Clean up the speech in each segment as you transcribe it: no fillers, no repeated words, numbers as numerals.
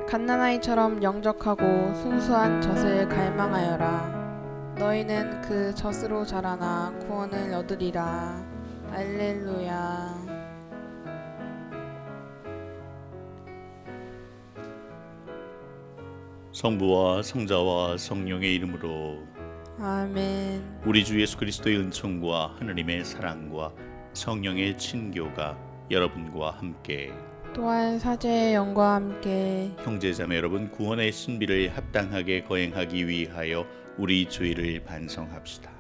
갓난아이처럼 영적하고 순수한 젖을 갈망하여라. 너희는 그 젖으로 자라나 구원을 얻으리라. 알렐루야. 성부와 성자와 성령의 이름으로. 아멘. 우리 주 예수 그리스도의 은총과 하느님의 사랑과 성령의 친교가 여러분과 함께. 또한 사제의 영과 함께 형제자매 여러분, 구원의 신비를 합당하게 거행하기 위하여 우리 주의를 반성합시다.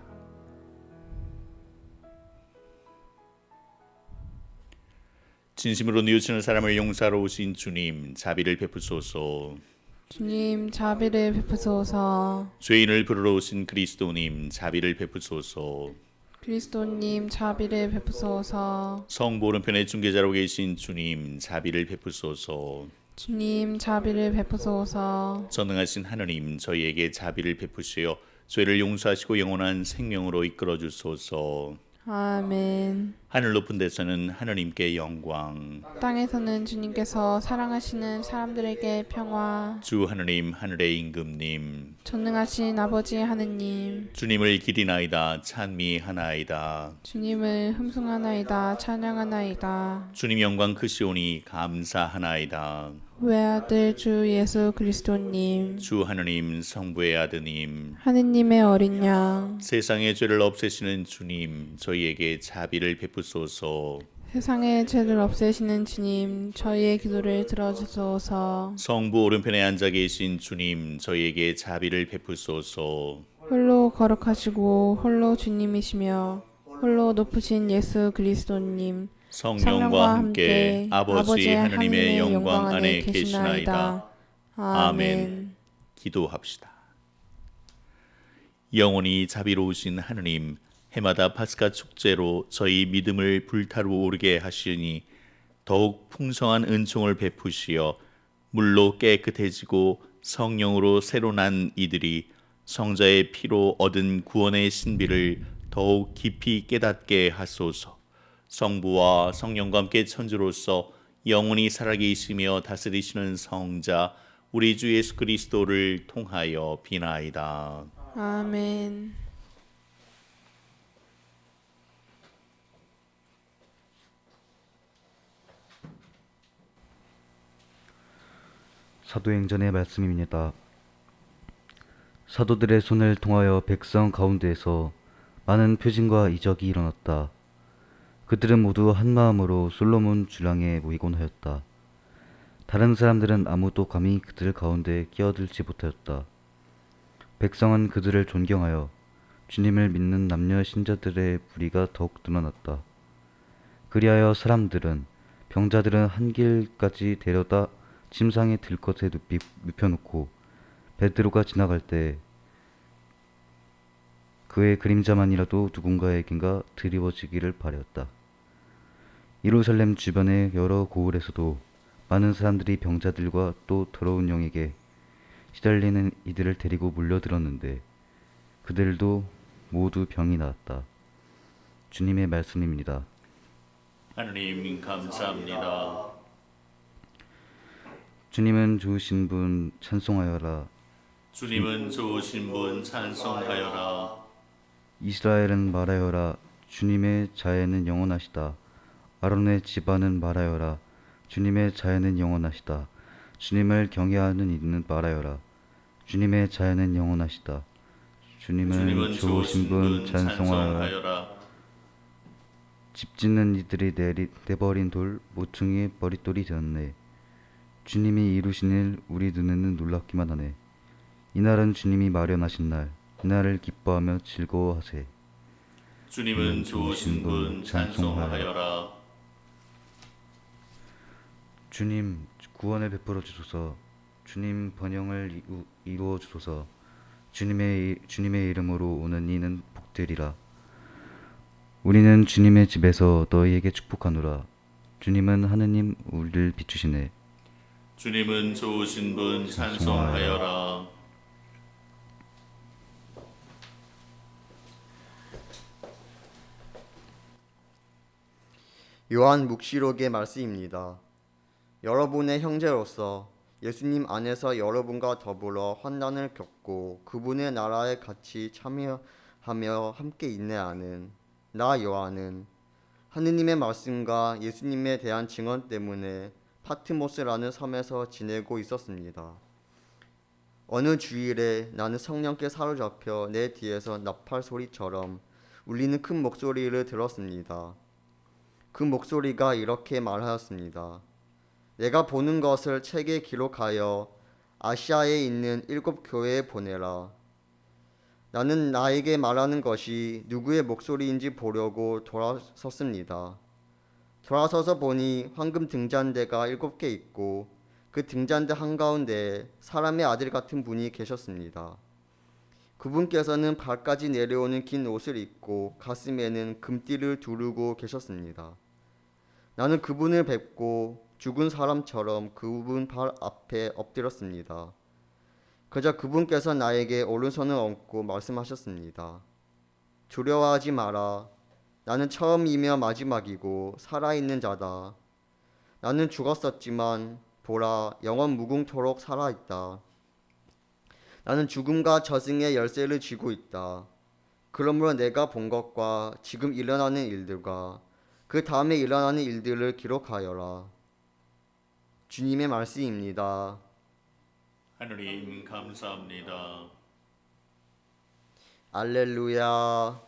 진심으로 뉘우치는 사람을 용서하러 오신 주님, 자비를 베푸소서. 주님 자비를 베푸소서. 죄인을 부르러 오신 그리스도님, 자비를 베푸소서. 그리스도님 자비를 베푸소서. 성부 오른편에 중개자로 계신 주님, 자비를 베푸소서. 주님 자비를 베푸소서. 전능하신 하느님, 저희에게 자비를 베푸시어 죄를 용서하시고 영원한 생명으로 이끌어 주소서. 아멘. 하늘 높은 데서는 하느님께 영광, 땅에서는 주님께서 사랑하시는 사람들에게 평화. 주 하느님, 하늘의 임금님, 전능하신 아버지 하느님, 주님을 기리나이다, 찬미하나이다. 주님을 흠숭하나이다, 찬양하나이다. 주님 영광 크시오니 감사하나이다. 외아들 주 예수 그리스도님, 주 하느님, 성부의 아드님, 하느님의 어린 양, 세상의 죄를 없애시는 주님, 저희에게 자비를 베푸소서. 세상의 죄를 없애시는 주님, 저희의 기도를 들어주소서. 성부 오른편에 앉아 계신 주님, 저희에게 자비를 베푸소서. 홀로 거룩하시고 홀로 주님이시며 홀로 높으신 예수 그리스도님, 성령과 함께 아버지 하느님의 영광 안에 계시나이다. 아멘. 기도합시다. 영원히 자비로우신 하느님, 해마다 파스카 축제로 저희 믿음을 불타러 오르게 하시니 더욱 풍성한 은총을 베푸시어 물로 깨끗해지고 성령으로 새로 난 이들이 성자의 피로 얻은 구원의 신비를 더욱 깊이 깨닫게 하소서. 성부와 성령과 함께 천주로서 영원히 살아계시며 다스리시는 성자 우리 주 예수 그리스도를 통하여 비나이다. 아멘. 사도행전의 말씀입니다. 사도들의 손을 통하여 백성 가운데에서 많은 표징과 이적이 일어났다. 그들은 모두 한마음으로 솔로몬 주랑에 모이곤 하였다. 다른 사람들은 아무도 감히 그들 가운데 끼어들지 못하였다. 백성은 그들을 존경하여 주님을 믿는 남녀 신자들의 무리가 더욱 늘어났다. 그리하여 사람들은 병자들은 한 길까지 데려다 침상에 들것에 눕혀놓고 베드로가 지나갈 때 그의 그림자만이라도 누군가에겐가 드리워지기를 바라였다. 예루살렘 주변의 여러 고을에서도 많은 사람들이 병자들과 또 더러운 영에게 시달리는 이들을 데리고 몰려들었는데 그들도 모두 병이 나았다. 주님의 말씀입니다. 하느님 감사합니다. 주님은 좋으신 분 찬송하여라. 주님은 좋으신 분 찬송하여라. 이스라엘은 말하여라. 주님의 자애는 영원하시다. 아론의 집안은 말하여라. 주님의 자애는 영원하시다. 주님을 경외하는 이는 말하여라. 주님의 자애는 영원하시다. 주님은 좋으신 분 찬송하여라. 집 짓는 이들이 내버린 돌 모퉁이의 머릿돌이 되었네. 주님이 이루신 일 우리 눈에는 놀랍기만 하네. 이날은 주님이 마련하신 날, 이날을 기뻐하며 즐거워하세. 주님은 좋으신 분 찬송하여라. 주님 구원을 베풀어 주소서. 주님 번영을 이루어 주소서. 주님의 이름으로 오는 이는 복되리라. 우리는 주님의 집에서 너희에게 축복하노라. 주님은 하느님 우리를 비추시네. 주님은 좋으신 분 찬송하여라. 요한 묵시록의 말씀입니다. 여러분의 형제로서 예수님 안에서 여러분과 더불어 환난을 겪고 그분의 나라에 같이 참여하며 함께 인내하는 나 요한은 하느님의 말씀과 예수님에 대한 증언 때문에 파트모스라는 섬에서 지내고 있었습니다. 어느 주일에 나는 성령께 사로잡혀 내 뒤에서 나팔 소리처럼 울리는 큰 목소리를 들었습니다. 그 목소리가 이렇게 말하였습니다. 내가 보는 것을 책에 기록하여 아시아에 있는 7 교회에 보내라. 나는 나에게 말하는 것이 누구의 목소리인지 보려고 돌아섰습니다. 돌아서서 보니 황금 등잔대가 7개 있고 그 등잔대 한가운데 사람의 아들 같은 분이 계셨습니다. 그분께서는 발까지 내려오는 긴 옷을 입고 가슴에는 금띠를 두르고 계셨습니다. 나는 그분을 뵙고 죽은 사람처럼 그분 발 앞에 엎드렸습니다. 그저 그분께서 나에게 오른손을 얹고 말씀하셨습니다. 두려워하지 마라. 나는 처음이며 마지막이고 살아있는 자다. 나는 죽었었지만 보라, 영원 무궁토록 살아있다. 나는 죽음과 저승의 열쇠를 쥐고 있다. 그러므로 내가 본 것과 지금 일어나는 일들과 그 다음에 일어나는 일들을 기록하여라. 주님의 말씀입니다. 하느님 감사합니다. 알렐루야.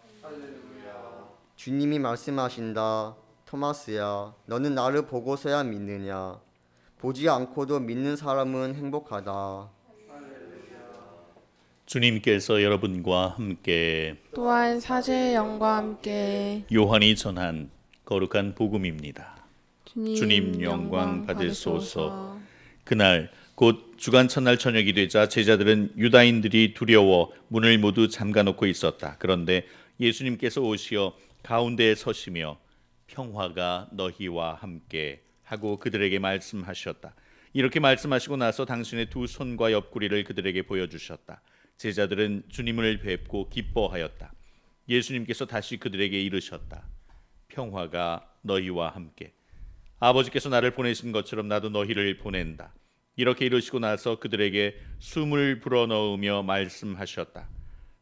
주님이 말씀하신다. 토마스야, 너는 나를 보고서야 믿느냐? 보지 않고도 믿는 사람은 행복하다. 주님께서 여러분과 함께 또한 사제의 영과 함께 요한이 전한 거룩한 복음입니다. 주님 영광 받으소서. 그날 곧 주간 첫날 저녁이 되자 제자들은 유다인들이 두려워 문을 모두 잠가놓고 있었다. 그런데 예수님께서 오시어 가운데에 서시며 평화가 너희와 함께 하고 그들에게 말씀하셨다. 이렇게 말씀하시고 나서 당신의 두 손과 옆구리를 그들에게 보여주셨다. 제자들은 주님을 뵙고 기뻐하였다. 예수님께서 다시 그들에게 이르셨다. 평화가 너희와 함께. 아버지께서 나를 보내신 것처럼 나도 너희를 보낸다. 이렇게 이르시고 나서 그들에게 숨을 불어넣으며 말씀하셨다.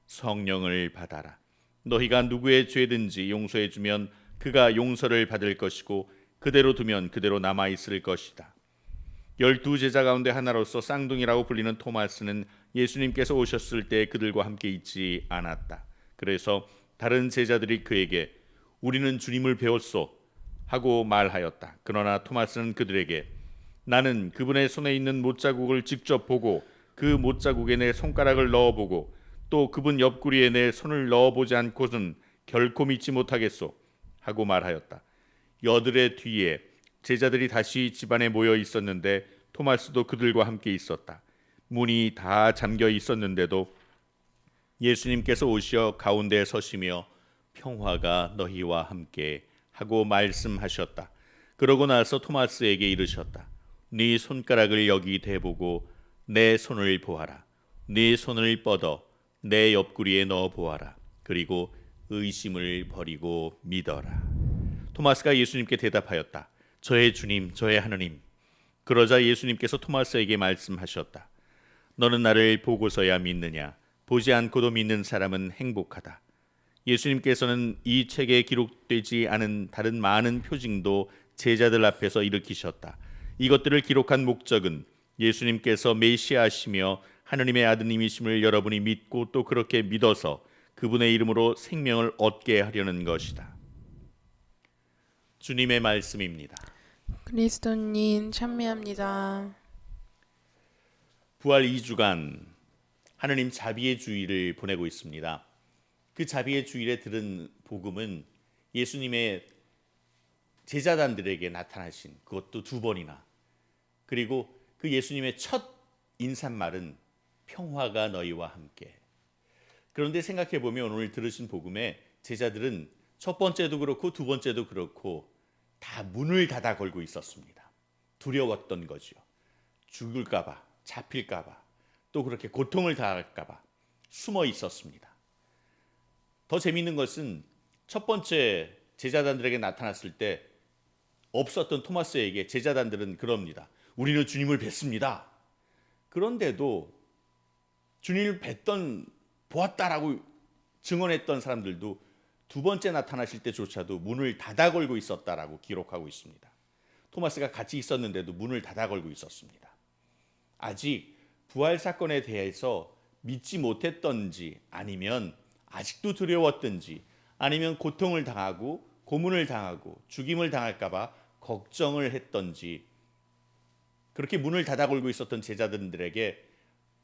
성령을 받아라. 너희가 누구의 죄든지 용서해 주면 그가 용서를 받을 것이고 그대로 두면 그대로 남아있을 것이다. 12 제자 가운데 하나로서 쌍둥이라고 불리는 토마스는 예수님께서 오셨을 때 그들과 함께 있지 않았다. 그래서 다른 제자들이 그에게 우리는 주님을 배웠소 하고 말하였다. 그러나 토마스는 그들에게 나는 그분의 손에 있는 못자국을 직접 보고 그 못자국에 내 손가락을 넣어보고 또 그분 옆구리에 내 손을 넣어보지 않고는 결코 믿지 못하겠소 하고 말하였다. 여들의 뒤에 제자들이 다시 집안에 모여 있었는데 토마스도 그들과 함께 있었다. 문이 다 잠겨 있었는데도 예수님께서 오시어 가운데에 서시며 평화가 너희와 함께 하고 말씀하셨다. 그러고 나서 토마스에게 이르셨다. 네 손가락을 여기 대보고 내 손을 보아라. 네 손을 뻗어 내 옆구리에 넣어 보아라. 그리고 의심을 버리고 믿어라. 토마스가 예수님께 대답하였다. 저의 주님, 저의 하느님. 그러자 예수님께서 토마스에게 말씀하셨다. 너는 나를 보고서야 믿느냐? 보지 않고도 믿는 사람은 행복하다. 예수님께서는 이 책에 기록되지 않은 다른 많은 표징도 제자들 앞에서 일으키셨다. 이것들을 기록한 목적은 예수님께서 메시아시며 하느님의 아드님이심을 여러분이 믿고 또 그렇게 믿어서 그분의 이름으로 생명을 얻게 하려는 것이다. 주님의 말씀입니다. 그리스도님 찬미합니다. 부활 2주간 하느님 자비의 주일을 보내고 있습니다. 그 자비의 주일에 들은 복음은 예수님의 제자단들에게 나타나신 그것도 2번이나 그리고 그 예수님의 첫 인사말은 평화가 너희와 함께. 그런데 생각해보면 오늘 들으신 복음에 제자들은 첫 번째도 그렇고 두 번째도 그렇고 다 문을 닫아 걸고 있었습니다. 두려웠던 거죠. 죽을까 봐, 잡힐까 봐, 또 그렇게 고통을 당할까 봐 숨어 있었습니다. 더 재미있는 것은 첫 번째 제자단들에게 나타났을 때 없었던 토마스에게 제자단들은 그럽니다. 우리는 주님을 뵀습니다. 그런데도 주님을 보았다라고 증언했던 사람들도 두 번째 나타나실 때조차도 문을 닫아 걸고 있었다라고 기록하고 있습니다. 토마스가 같이 있었는데도 문을 닫아 걸고 있었습니다. 아직 부활 사건에 대해서 믿지 못했던지, 아니면 아직도 두려웠던지, 아니면 고통을 당하고 고문을 당하고 죽임을 당할까 봐 걱정을 했던지, 그렇게 문을 닫아 걸고 있었던 제자들에게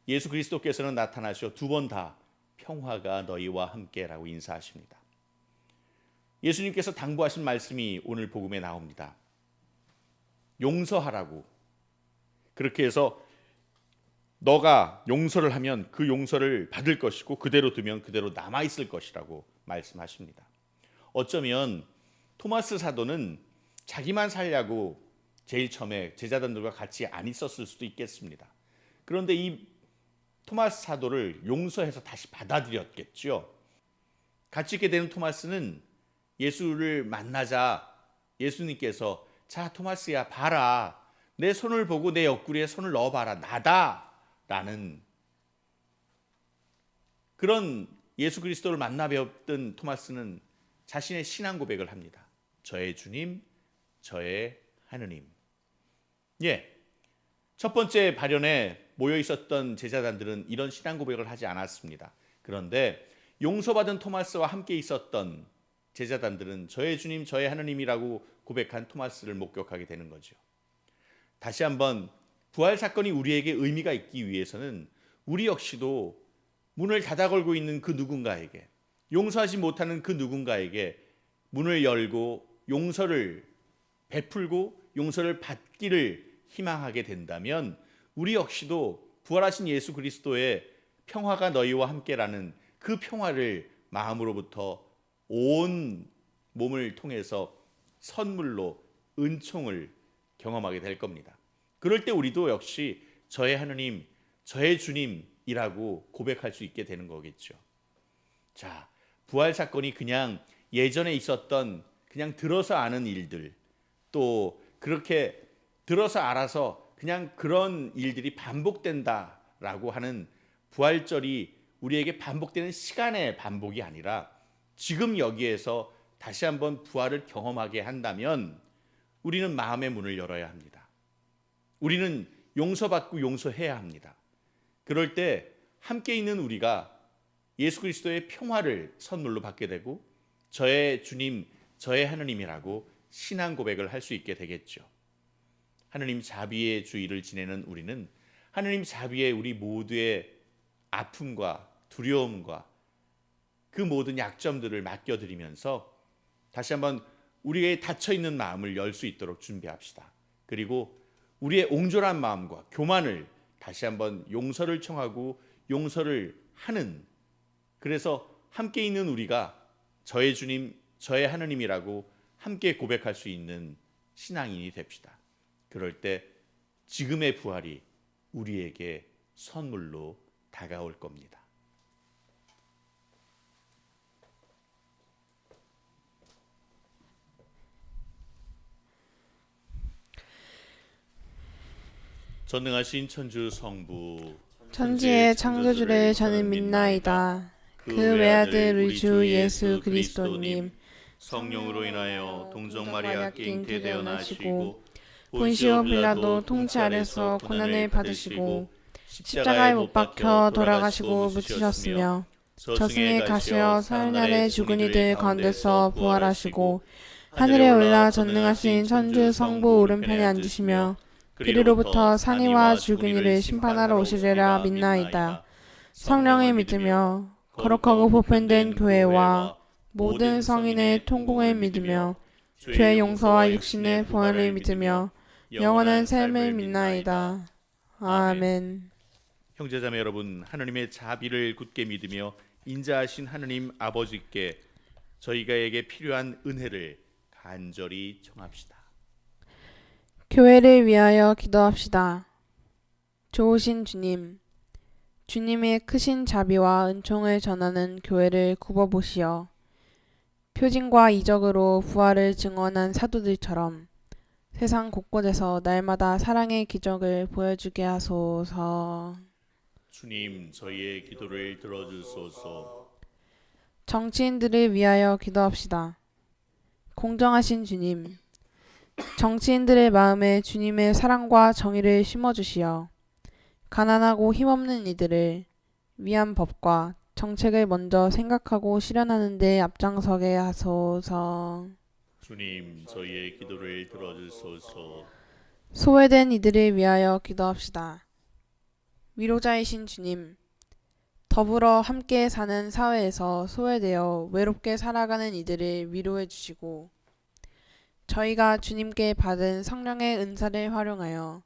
예수 그리스도께서는 나타나셔 두 번 다 평화가 너희와 함께라고 인사하십니다. 예수님께서 당부하신 말씀이 오늘 복음에 나옵니다. 용서하라고. 그렇게 해서 너가 용서를 하면 그 용서를 받을 것이고 그대로 두면 그대로 남아있을 것이라고 말씀하십니다. 어쩌면 토마스 사도는 자기만 살려고 제일 처음에 제자들과 같이 안 있었을 수도 있겠습니다. 그런데 이 토마스 사도를 용서해서 다시 받아들였겠죠. 같이 있게 되는 토마스는 예수를 만나자 예수님께서 자 토마스야 봐라, 내 손을 보고 내 옆구리에 손을 넣어봐라, 나다 라는 그런 예수 그리스도를 만나 배웠던 토마스는 자신의 신앙 고백을 합니다. 저의 주님, 저의 하느님. 첫 번째 발연에 모여 있었던 제자단들은 이런 신앙 고백을 하지 않았습니다. 그런데 용서받은 토마스와 함께 있었던 제자단들은 저의 주님, 저의 하느님이라고 고백한 토마스를 목격하게 되는 거죠. 다시 한번 부활 사건이 우리에게 의미가 있기 위해서는 우리 역시도 문을 닫아 걸고 있는 그 누군가에게, 용서하지 못하는 그 누군가에게 문을 열고 용서를 베풀고 용서를 받기를 희망하게 된다면 우리 역시도 부활하신 예수 그리스도의 평화가 너희와 함께라는 그 평화를 마음으로부터 온 몸을 통해서 선물로 은총을 경험하게 될 겁니다. 그럴 때 우리도 역시 저의 하느님, 저의 주님이라고 고백할 수 있게 되는 거겠죠. 자, 부활 사건이 그냥 예전에 있었던 그냥 들어서 아는 일들, 또 그렇게 들어서 알아서 그냥 그런 일들이 반복된다라고 하는 부활절이 우리에게 반복되는 시간의 반복이 아니라 지금 여기에서 다시 한번 부활을 경험하게 한다면 우리는 마음의 문을 열어야 합니다. 우리는 용서받고 용서해야 합니다. 그럴 때 함께 있는 우리가 예수 그리스도의 평화를 선물로 받게 되고 저의 주님, 저의 하느님이라고 신앙 고백을 할 수 있게 되겠죠. 하느님 자비의 주일을 지내는 우리는 하느님 자비에 우리 모두의 아픔과 두려움과 그 모든 약점들을 맡겨드리면서 다시 한번 우리의 닫혀있는 마음을 열 수 있도록 준비합시다. 그리고 우리의 옹졸한 마음과 교만을 다시 한번 용서를 청하고 용서를 하는, 그래서 함께 있는 우리가 저의 주님, 저의 하느님이라고 함께 고백할 수 있는 신앙인이 됩시다. 그럴 때 지금의 부활이 우리에게 선물로 다가올 겁니다. 전능하신 천주 성부, 천지의 창조주를 저는 믿나이다. 그 외아들 우리 주 예수 그리스도님, 성령으로 인하여 동정 마리아께 잉태되어 나시고 본시오 빌라도 통치 아래서 고난을 받으시고 십자가에 못 박혀 돌아가시고 묻히셨으며 저승에 가시어 사흘날에 죽은 이들 가운데서 부활하시고 하늘에 올라 전능하신 천주 성부 오른편에 앉으시며 그리로부터 산이와 죽은 이를 심판하러 오시리라 믿나이다. 성령을 믿으며 거룩하고 보편된 교회와 모든 성인의 통공을 믿으며 죄 용서와 육신의 부활을 믿으며 영원한 삶을 믿나이다. 아멘. 형제자매 여러분, 하느님의 자비를 굳게 믿으며 인자하신 하느님 아버지께 저희가에게 필요한 은혜를 간절히 청합시다. 교회를 위하여 기도합시다. 좋으신 주님, 주님의 크신 자비와 은총을 전하는 교회를 굽어보시어 표징과 이적으로 부활을 증언한 사도들처럼 세상 곳곳에서 날마다 사랑의 기적을 보여주게 하소서. 주님, 저희의 기도를 들어주소서. 정치인들을 위하여 기도합시다. 공정하신 주님, 정치인들의 마음에 주님의 사랑과 정의를 심어주시어 가난하고 힘없는 이들을 위한 법과 정책을 먼저 생각하고 실현하는 데 앞장서게 하소서. 주님, 저희의 기도를 들어주소서. 소외된 이들을 위하여 기도합시다. 위로자이신 주님, 더불어 함께 사는 사회에서 소외되어 외롭게 살아가는 이들을 위로해 주시고 저희가 주님께 받은 성령의 은사를 활용하여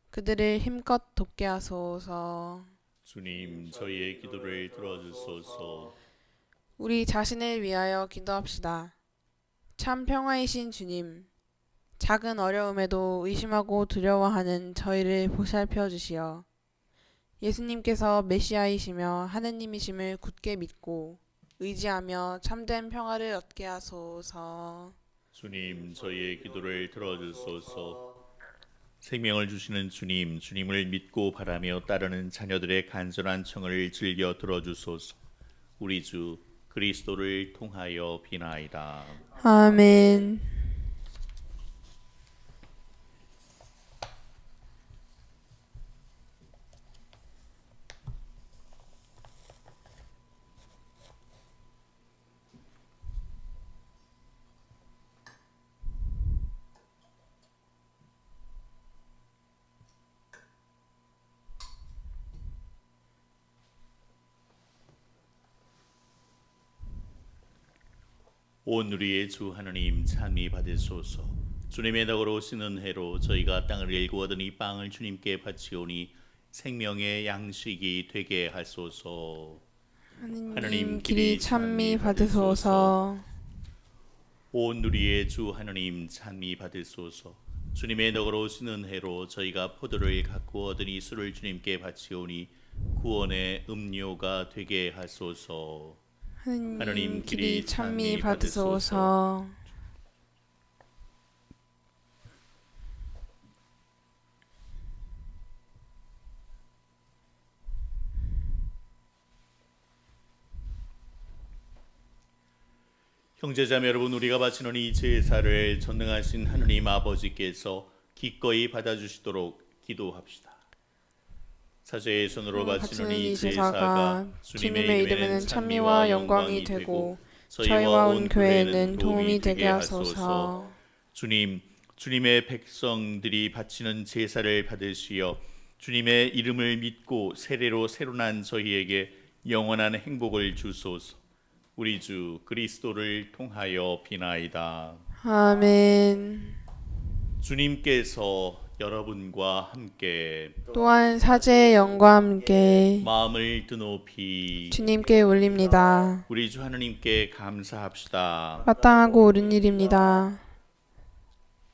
그들을 힘껏 돕게 하소서. 주님, 저희의 기도를 들어주소서. 우리 자신을 위하여 기도합시다. 참 평화이신 주님, 작은 어려움에도 의심하고 두려워하는 저희를 보살펴 주시어 예수님께서 메시아이시며 하느님이심을 굳게 믿고 의지하며 참된 평화를 얻게 하소서. 주님, 저희의 기도를 들어주소서. 생명을 주시는 주님, 주님을 믿고 바라며 따르는 자녀들의 간절한 청을 즐겨 들어주소서. 우리 주 그리스도를 통하여 비나이다. 아멘. 온 우리의 주 하나님 찬미 받으소서. 주님의 덕으로 오신 은혜로 저희가 땅을 일구 얻은 이 빵을 주님께 바치오니 생명의 양식이 되게 하소서. 하느님 길이 찬미 받으소서. 온 우리의 주 하나님 찬미 받으소서. 주님의 덕으로 오신 은혜로 저희가 포도를 갖고 얻은 이 술을 주님께 바치오니 구원의 음료가 되게 하소서. 하느님 길이 찬미 받으소서. 형제자매 여러분, 우리가 바치는 이 제사를 전능하신 하느님 아버지께서 기꺼이 받아주시도록 기도합시다. 사제의 손으로 바치는 이 제사가 주님의 이름에는 찬미와 영광이 되고 저희와 온 교회에는 도움이 되게 하소서. 주님, 주님의 백성들이 바치는 제사를 받으시어 주님의 이름을 믿고 세례로 새로 난 저희에게 영원한 행복을 주소서. 우리 주 그리스도를 통하여 비나이다. 아멘. 주님께서 여러분과 함께 또한 사제의 영과 함께 마음을 드높이 주님께 올립니다. 우리 주 하느님께 감사합시다. 마땅하고 옳은 일입니다.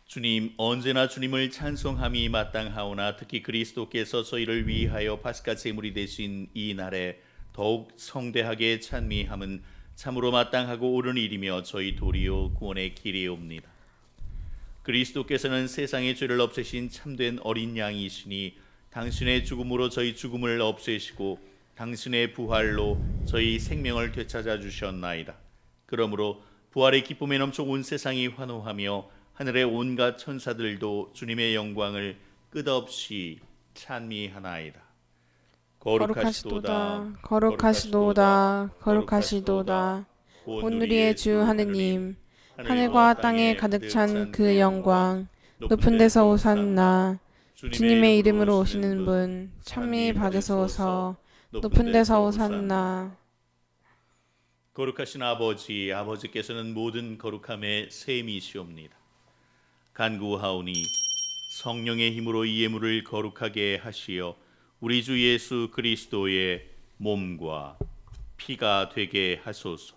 주님, 언제나 주님을 찬송함이 마땅하오나 특히 그리스도께서 저희를 위하여 파스카 제물이 되신 이 날에 더욱 성대하게 찬미함은 참으로 마땅하고 옳은 일이며 저희 도리요 구원의 길이옵니다. 그리스도께서는 세상의 죄를 없애신 참된 어린 양이시니 당신의 죽음으로 저희 죽음을 없애시고 당신의 부활로 저희 생명을 되찾아 주셨나이다. 그러므로 부활의 기쁨에 넘쳐 온 세상이 환호하며 하늘의 온갖 천사들도 주님의 영광을 끝없이 찬미하나이다. 거룩하시도다, 거룩하시도다, 거룩하시도다. 온 우리의 주 하느님, 하늘과 땅에 가득 찬 그 영광, 높은 데서 오산나. 주님의 이름으로 오시는 분, 찬미 받으소서. 높은 데서 오산나. 거룩하신 아버지, 아버지께서는 모든 거룩함의 셈이시옵니다. 간구하오니 성령의 힘으로 이 예물을 거룩하게 하시어 우리 주 예수 그리스도의 몸과 피가 되게 하소서.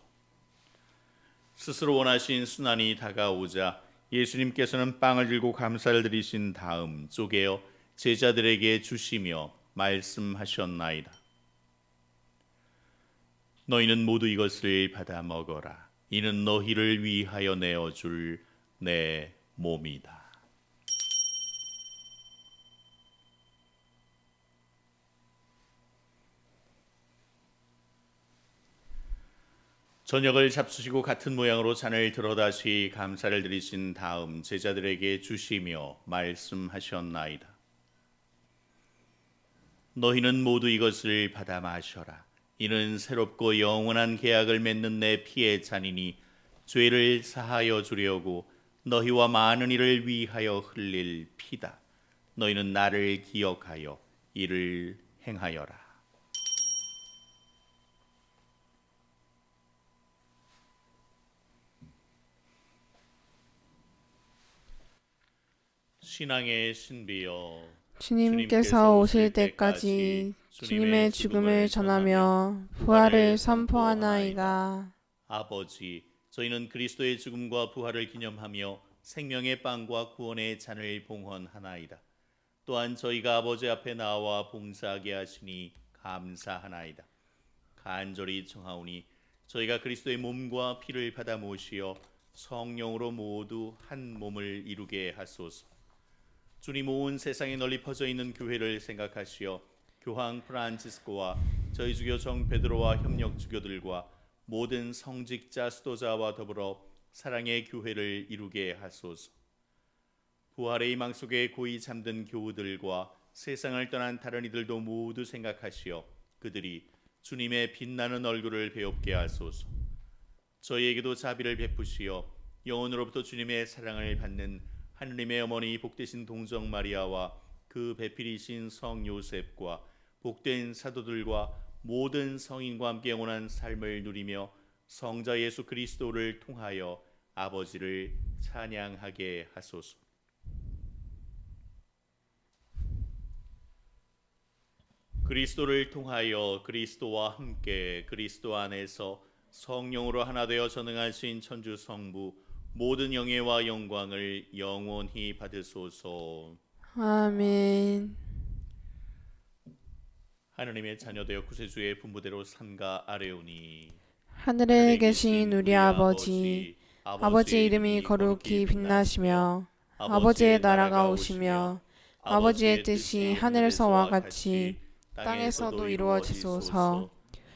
스스로 원하신 순환이 다가오자 예수님께서는 빵을 들고 감사를 드리신 다음 쪼개어 제자들에게 주시며 말씀하셨나이다. 너희는 모두 이것을 받아 먹어라. 이는 너희를 위하여 내어줄 내 몸이다. 저녁을 잡수시고 같은 모양으로 잔을 들어 다시 감사를 드리신 다음 제자들에게 주시며 말씀하셨나이다. 너희는 모두 이것을 받아 마셔라. 이는 새롭고 영원한 계약을 맺는 내 피의 잔이니 죄를 사하여 주려고 너희와 많은 이를 위하여 흘릴 피다. 너희는 나를 기억하여 이를 행하여라. 신앙의 신비여, 주님께서 오실 때까지 주님의 죽음을 전하며 부활을 선포하나이다. 아버지, 저희는 그리스도의 죽음과 부활을 기념하며 생명의 빵과 구원의 잔을 봉헌하나이다. 또한 저희가 아버지 앞에 나와 봉사하게 하시니 감사하나이다. 간절히 청하오니 저희가 그리스도의 몸과 피를 받아 모시어 성령으로 모두 한 몸을 이루게 하소서. 주님, 온 세상에 널리 퍼져 있는 교회를 생각하시어 교황 프란치스코와 저희 주교 정 베드로와 협력 주교들과 모든 성직자 수도자와 더불어 사랑의 교회를 이루게 하소서. 부활의 희망 속에 고이 잠든 교우들과 세상을 떠난 다른 이들도 모두 생각하시어 그들이 주님의 빛나는 얼굴을 배웁게 하소서. 저희에게도 자비를 베푸시어 영원으로부터 주님의 사랑을 받는 하느님의 어머니 복되신 동정 마리아와 그 배필이신 성 요셉과 복된 사도들과 모든 성인과 함께 영원한 삶을 누리며 성자 예수 그리스도를 통하여 아버지를 찬양하게 하소서. 그리스도를 통하여 그리스도와 함께 그리스도 안에서 성령으로 하나 되어 전능하신 천주 성부 모든 영예와 영광을 영원히 받으소서. 아멘. 하느님의 자녀되어 구세주의 분부대로 삼가 아뢰오니 하늘에 계신 우리 아버지, 아버지의 이름이 거룩히 빛나시며 아버지의 나라가 오시며 아버지의 뜻이 하늘에서와 같이 땅에서도 이루어지소서.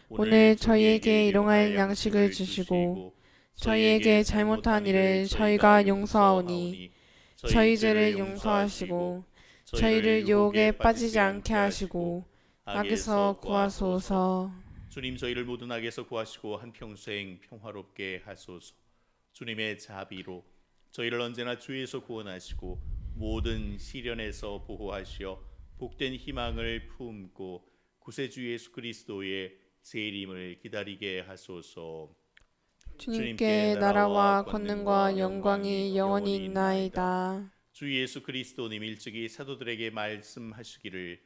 오늘 저희에게 일용할 양식을 주시고 저희에게 잘못한 일을 저희가 용서하오니 저희 죄를 용서하시고 저희를 유혹에 빠지지 않게 하시고 악에서 구하소서. 주님, 저희를 모든 악에서 구하시고 한평생 평화롭게 하소서. 주님의 자비로 저희를 언제나 주에서 구원하시고 모든 시련에서 보호하시어 복된 희망을 품고 구세주 예수 그리스도의 재림을 기다리게 하소서. 주님께 나라와 권능과 영광이 영원히 있나이다. 주 예수 그리스도님 일찍이 사도들에게 말씀하시기를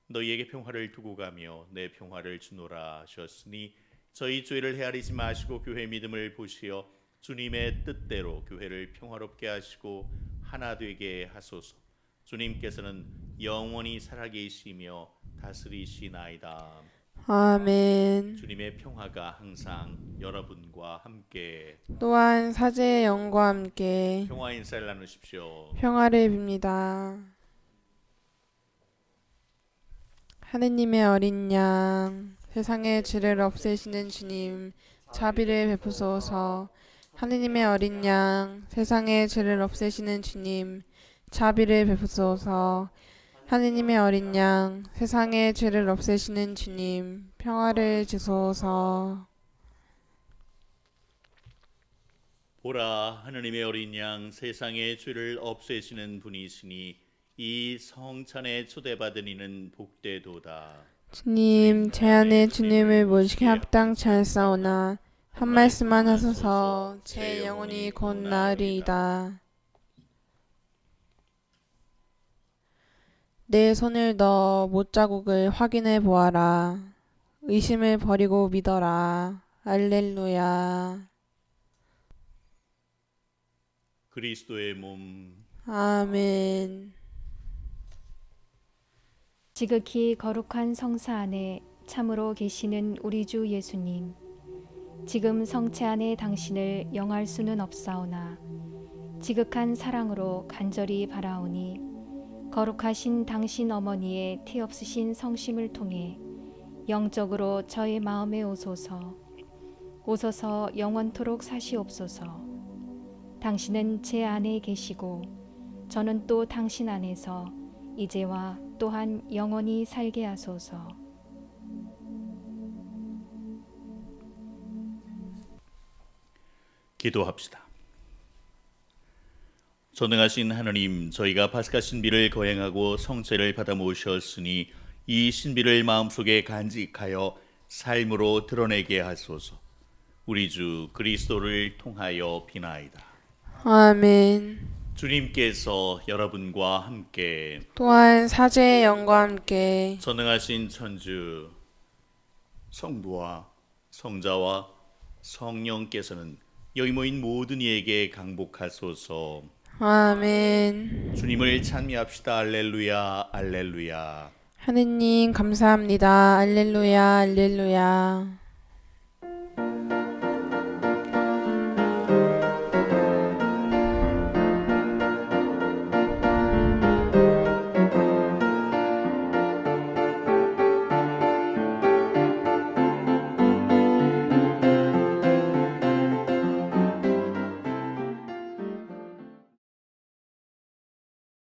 너희에게 평화를 두고 가며 내 평화를 주노라 하셨으니 저희 죄를 헤아리지 마시고 교회 믿음을 보시어 주님의 뜻대로 교회를 평화롭게 하시고 하나 되게 하소서. 주님께서는 영원히 살아계시며 다스리시나이다. 아멘. 주님의 평화가 항상 여러분과 함께 또한 사제의 영과 함께 평화 인사를 나누십시오. 평화를 빕니다. 하느님의 어린 양, 세상의 죄를 없애시는 주님, 자비를 베푸소서. 하느님의 어린 양, 세상의 죄를 없애시는 주님, 자비를 베푸소서. 하느님의 어린 양, 세상의 죄를 없애시는 주님, 평화를 주소서. 보라, 하느님의 어린 양, 세상의 죄를 없애시는 분이시니 이 성찬에 초대받은 이는 복되도다. 주님, 제 안에 주님을 모시게 합당치 않사오나 한 말씀만 하소서. 제 영혼이 곧 나으리이다. 내 손을 넣어 못자국을 확인해 보아라. 의심을 버리고 믿어라. 알렐루야. 그리스도의 몸. 아멘. 지극히 거룩한 성사 안에 참으로 계시는 우리 주 예수님, 지금 성체 안에 당신을 영할 수는 없사오나 지극한 사랑으로 간절히 바라오니 거룩하신 당신 어머니의 티 없으신 성심을 통해 영적으로 저의 마음에 오소서. 오소서 영원토록 사시옵소서. 당신은 제 안에 계시고 저는 또 당신 안에서 이제와 또한 영원히 살게 하소서. 기도합시다. 전능하신 하나님, 저희가 파스카 신비를 거행하고 성체를 받아 모셨으니 이 신비를 마음속에 간직하여 삶으로 드러내게 하소서. 우리 주 그리스도를 통하여 비나이다. 아멘. 주님께서 여러분과 함께 또한 사제의 영과 함께 전능하신 천주 성부와 성자와 성령께서는 여기 모인 모든 이에게 강복하소서. 아멘. 주님을 찬미합시다. 알렐루야, 알렐루야. 하느님 감사합니다. 알렐루야, 알렐루야.